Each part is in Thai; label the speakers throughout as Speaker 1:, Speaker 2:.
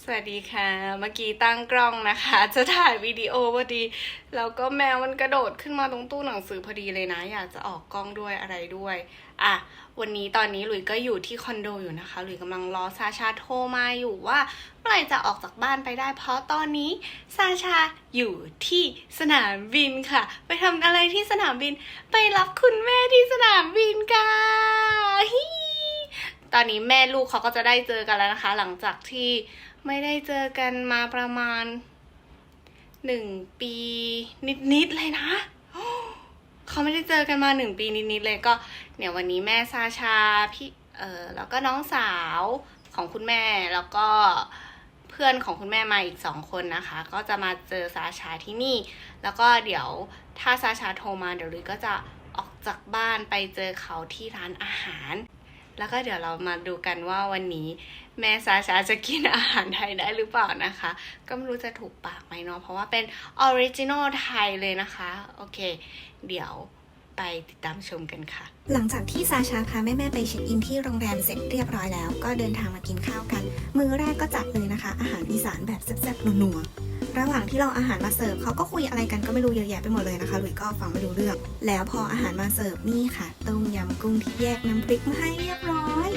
Speaker 1: สวัสดีค่ะเมื่อกี้ตั้งกล้องนะคะจะถ่ายวิดีโอพอดีแล้วก็แมวมันกระโดดขึ้นมาตรงตู้หนังสือพอดีเลยนะอยากจะออกกล้องด้วยอะไรด้วยวันนี้ตอนนี้หลุยก็อยู่ที่คอนโดอยู่นะคะหลุยกำลังรอซาชาโทรมาอยู่ว่าเมื่อไหร่จะออกจากบ้านไปได้เพราะตอนนี้ซาชาอยู่ที่สนามบินค่ะไปทำอะไรที่สนามบินไปรับคุณแม่ที่สนามบินกันตอนนี้แม่ลูกเขาก็จะได้เจอกันแล้วนะคะหลังจากที่ไม่ได้เจอกันมาประมาณ1 ปีนิดๆเลยนะเขาไม่ได้เจอกันมา1 ปีนิดๆเลยก็เนี่ยวันนี้แม่ซาชาพี่แล้วก็น้องสาวของคุณแม่แล้วก็เพื่อนของคุณแม่มาอีก2 คนนะคะก็จะมาเจอซาชาที่นี่แล้วก็เดี๋ยวถ้าซาชาโทรมาเดี๋ยวลุยก็จะออกจากบ้านไปเจอเขาที่ร้านอาหารแล้วก็เดี๋ยวเรามาดูกันว่าวันนี้แม่ซาชาจะกินอาหารไทยได้หรือเปล่านะคะก็ไม่รู้จะถูกปากไหมเนาะเพราะว่าเป็นออริจินอลไทยเลยนะคะโอเคเดี๋ยวไปติดตามชมกันค่ะ
Speaker 2: หลังจากที่ซาชาพาแม่ๆไปเช็คอินที่โรงแรมเสร็จเรียบร้อยแล้วก็เดินทางมากินข้าวกันมื้อแรกก็จัดเลยนะคะอาหารอีสานแบบแซ่บๆนัวๆระหว่างที่รออาหารมาเสิร์ฟเขาก็คุยอะไรกันก็ไม่รู้เยอะแยะไปหมดเลยนะคะหลุยก็ฟังไม่รู้เรื่องแล้วพออาหารมาเสิร์ฟนี่ค่ะต้มยำกุ้งที่แยกน้ำพริกมาให้เรียบร้อย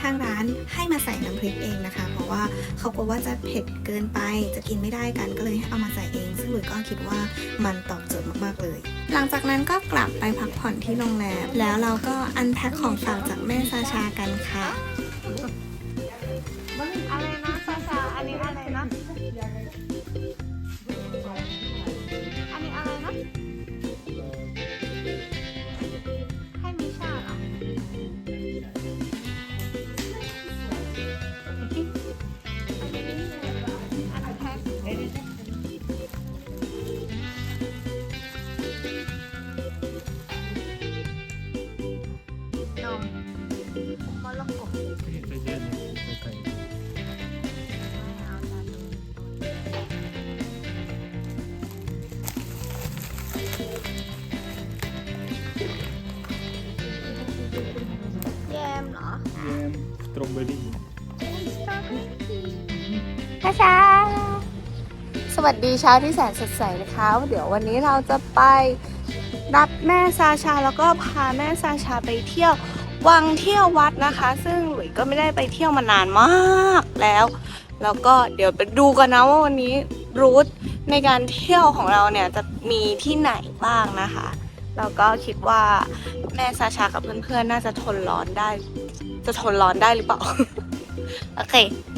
Speaker 2: ทางร้านให้มาใส่น้ำพริกเองนะคะเพราะว่าเขากลัวว่าจะเผ็ดเกินไปจะกินไม่ได้กันก็เลยให้เอามาใส่เองซึ่งหลุยก็คิดว่ามันตอบโจทย์มากๆเลยหลังจากนั้นก็กลับไปพักผ่อนที่โรงแรมแล้วเราก็อันแพ็คของฝากจากแม่ซาชากันค่ะ
Speaker 1: อะไรนะซาชาอันนี้อะไรนะอันนี้อะไรนะให้มิชาเหรออันแพ็คนมมะละกอแยมเหรอ
Speaker 3: แยมสตรอเบอรี่
Speaker 1: ช้าสวัสดีเช้าที่แสนสดใสนะคะเดี๋ยววันนี้เราจะไปรับแม่ซาชาแล้วก็พาแม่ซาชาไปเที่ยววังเที่ยววัดนะคะซึ่งหลุยก็ไม่ได้ไปเที่ยวมานานมากแล้วก็เดี๋ยวไปดูกันนะว่าวันนี้รูทในการเที่ยวของเราเนี่ยจะมีที่ไหนบ้างนะคะแล้วก็คิดว่าแม่ซาชากับเพื่อนๆน่าจะทนร้อนได้หรือเปล่า โอเค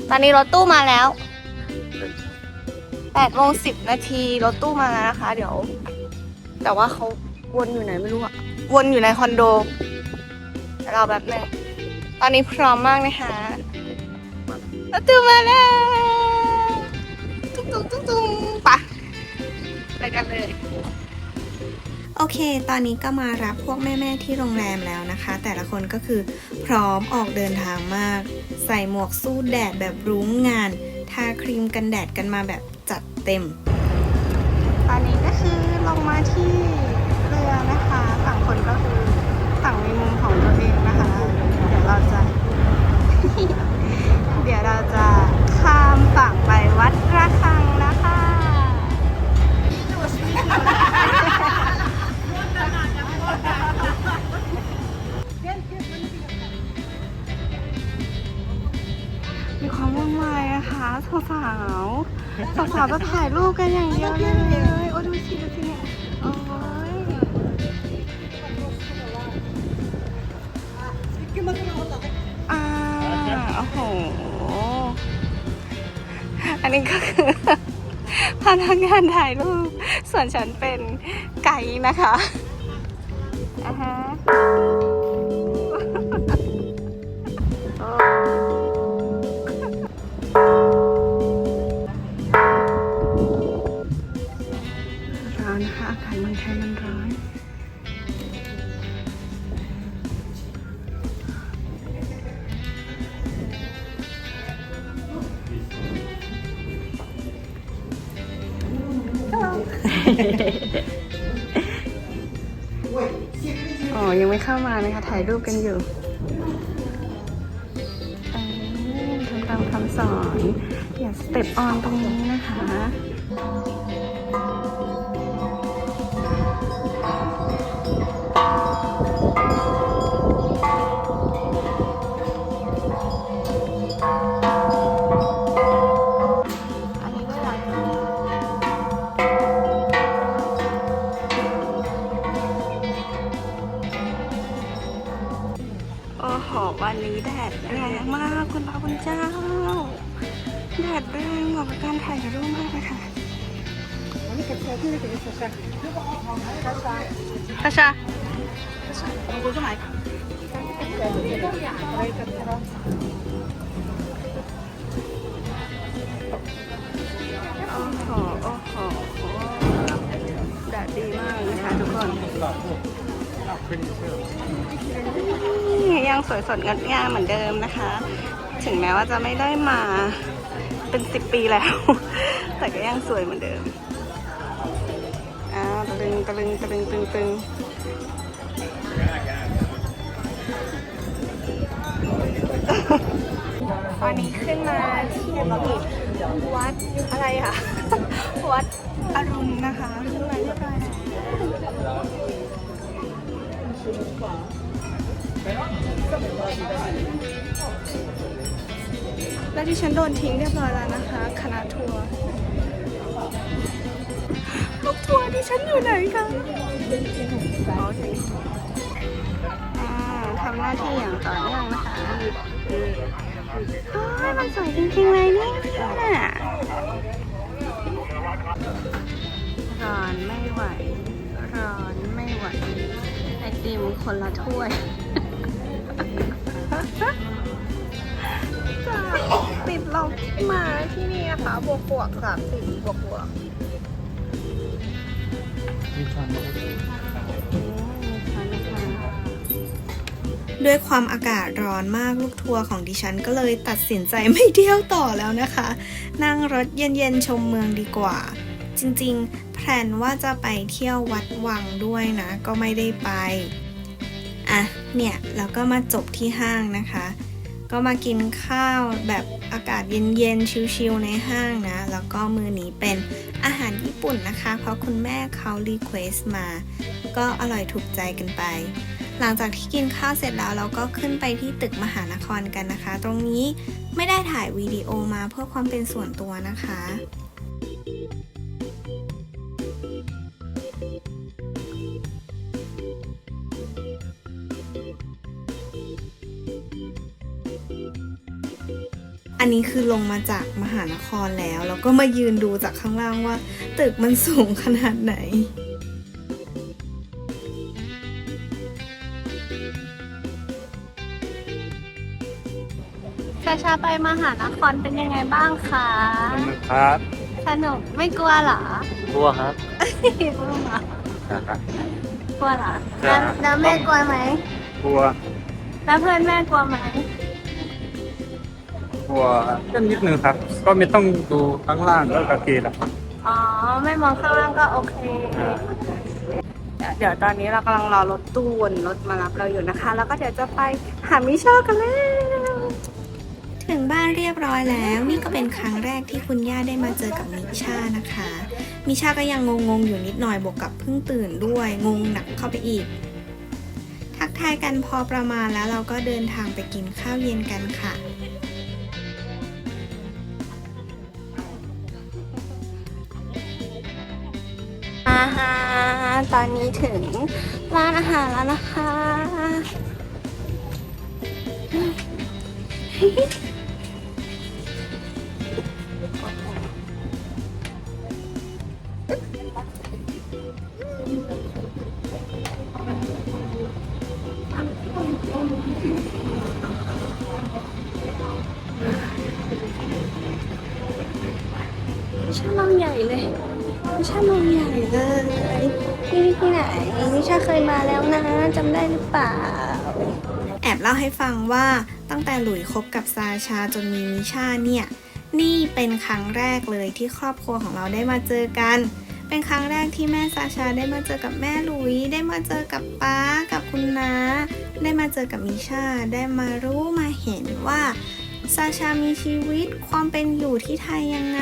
Speaker 1: ตอนนี้รถตู้มาแล้ว8:10 นาทีรถตู้มาแล้วนะคะเดี๋ยวแต่ว่าเขาวนอยู่ไหนไม่รู้อะวนอยู่ในคอนโดรอแบบนึงตอนนี้พร้อมมากนะคะรถตู้มาแล้วตุ้งไปกันเลย
Speaker 2: โอเคตอนนี้ก็มารับพวกแม่ๆที่โรงแรมแล้วนะคะแต่ละคนก็คือพร้อมออกเดินทางมากใส่หมวกสู้แดดแบบรุ้งงานทาครีมกันแดดกันมาแบบจัดเต็ม
Speaker 1: ตอนนี้ก็คือลงมาที่เรือนะคะต่างคนก็คือต่างมีมุมของตัวเองนะคะเดี๋ยวเราจะข้ามฝั่งไปวัดระฆังนะคะมีความวุ่นวายนะคะสาวจะถ่ายรูปกันอย่างเดียวเลยโอ้ดูสิเนี่ยโอ้ยโอ้โหอันนี้ก็คือพนักงานถ่ายรูปส่วนฉันเป็นไก่นะคะฮะร้อนนะคะอากาศเมืองไทยมันร้อนอ๋อยังไม่เข้ามานะคะถ่ายรูปกันอยู่ทำตามคำสอนอย่า สเต็ปออนตรงนี้นะคะ อันนี้ก็อยากโอ้โหวันนี้แดดแรงมากคุณพระคุณเจ้า แดดแรงเหมาะกับการถ่ายรูปมากเลยค่ะคาชาโอ้โหโอ้โหแดดดีมากนะคะทุกคนยังสวยสดงดงามเหมือนเดิมนะคะ ถึงแม้ว่าจะไม่ได้มาเป็น10 ปีแล้ว แต่ก็ยังสวยเหมือนเดิมตะลึงตะลึงตะลึงตึงตึงตอนนี้ขึ้นมาที่วัดอะไรอ่ะ วัดอรุณนะคะขึ้นมาเรียบร้อยแล้วที่ฉันโดนทิ้งเรียบร้อยแล้วนะคะคณะทัวร์ลูกทัวร์ที่ฉันอยู่ไหนคะโอเคทำหน้าที่อย่างต่อเนื่องนะคะมันสวยจริงๆเลยเนี่ยร้อนไม่ไหวร้อนไม่ไหวไอติมคนละถ้วยติดลบมาที่นี่นะคะบวก30บวก
Speaker 2: ด้วยความอากาศร้อนมากลูกทัวร์ของดิฉันก็เลยตัดสินใจไม่เที่ยวต่อแล้วนะคะ นั่งรถเย็นๆชมเมืองดีกว่า จริงๆแพลนว่าจะไปเที่ยววัดวังด้วยนะก็ไม่ได้ไปเนี่ยเราก็มาจบที่ห้างนะคะ ก็มากินข้าวแบบอากาศเย็นๆชิลๆในห้างนะแล้วก็มื้อนี้เป็นอาหารญี่ปุ่นนะคะเพราะคุณแม่เขารีเควสต์มาก็อร่อยถูกใจกันไปหลังจากที่กินข้าวเสร็จแล้วเราก็ขึ้นไปที่ตึกมหานครกันนะคะตรงนี้ไม่ได้ถ่ายวิดีโอมาเพื่อความเป็นส่วนตัวนะคะอันนี้คือลงมาจากมหานครแล้วก็มายืนดูจากข้างล่างว่าตึกมันสูงขนาดไหน
Speaker 1: ชาไปมหานครเป็นยังไงบ้างคะ
Speaker 3: ครับ
Speaker 1: สนุกไม่กลัวเหรอก
Speaker 3: ลัวครับ
Speaker 1: กลัวเหรอกลัวเหรอแล้วแม่กลัวไหม
Speaker 3: กลัว
Speaker 1: แล้วเพื่อนแม่กลัวไหม
Speaker 3: กลัวก็นิดนึงครับ ก็ไม่ต้องดูข้างล่างแล้วก็เกละ
Speaker 1: อ๋อไม่มองข้างล่างก็โอเค เดี๋ยวตอนนี้เรากำลังรอรถตู้วนรถมารับเราอยู่นะคะ แล้วก็เดี๋ยวจะไปหามิชากันแล้ว
Speaker 2: ถึงบ้านเรียบร้อยแล้วนี่ก็เป็นครั้งแรกที่คุณย่าได้มาเจอกับมิชานะคะมิชาก็ยังงงๆอยู่นิดหน่อยบวกกับเพิ่งตื่นด้วยงงหนักเข้าไปอีกทักทายกันพอประมาณแล้วเราก็เดินทางไปกินข้าวเย็นกันค่ะ
Speaker 1: ตอนนี้ถึงร้านอาหารแล้วนะคะ ชาลองใหญ่เลยชาลองใหญ่เลยที่ไหนนิชาเคยมาแล้วนะจำได้หรือเปล่า
Speaker 2: แอบเล่าให้ฟังว่าตั้งแต่หลุยคบกับซาชาจนมีมิชาเนี่ยนี่เป็นครั้งแรกเลยที่ครอบครัวของเราได้มาเจอกันเป็นครั้งแรกที่แม่ซาชาได้มาเจอกับแม่หลุยได้มาเจอกับป๊ากับคุณน้าได้มาเจอกับมิชาได้มารู้มาเห็นว่า ซาชามีชีวิตความเป็นอยู่ที่ไทยยังไง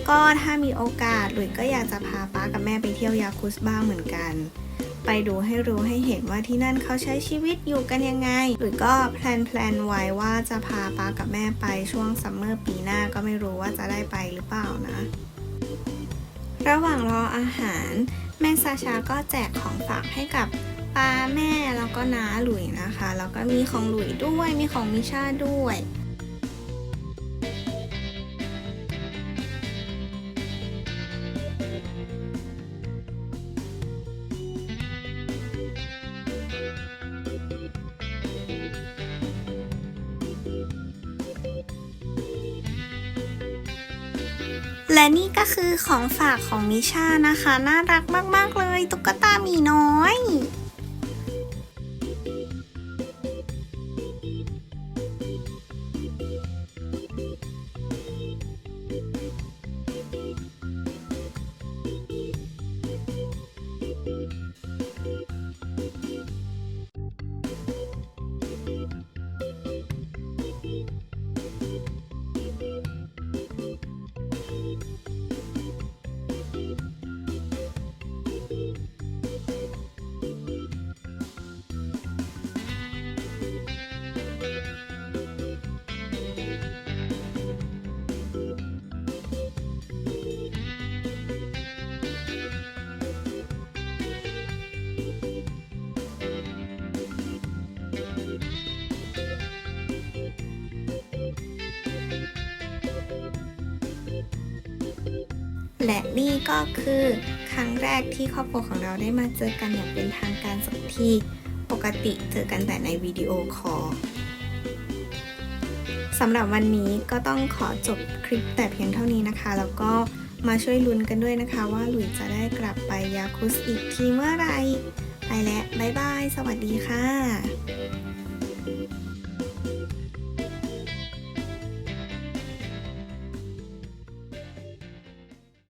Speaker 2: ก็ถ้ามีโอกาสหลุยก็อยากจะพาป๊ากับแม่ไปเที่ยวยาคุสบ้างเหมือนกันไปดูให้รู้ให้เห็นว่าที่นั่นเขาใช้ชีวิตอยู่กันยังไงหลุยก็แพลนไว้ว่าจะพาป๊ากับแม่ไปช่วงซัมเมอร์ปีหน้าก็ไม่รู้ว่าจะได้ไปหรือเปล่านะระหว่างรออาหารแม่ซาชาก็แจกของฝากให้กับป้าแม่แล้วก็น้าหลุยนะคะแล้วก็มีของหลุยด้วยมีของมิชาด้วยและนี่ก็คือของฝากของมิชานะคะน่ารักมากๆเลยตุ๊กตาหมีน้อยและนี่ก็คือครั้งแรกที่ครอบครัวของเราได้มาเจอกันอย่างเป็นทางการสักทีปกติเจอกันแต่ในวิดีโอคอลสำหรับวันนี้ก็ต้องขอจบคลิปแต่เพียงเท่านี้นะคะแล้วก็มาช่วยลุ้นกันด้วยนะคะว่าหลุยจะได้กลับไปยาคุสอีกทีเมื่อไหร่ไปแล้วบ๊ายบายสวัสดีค่ะ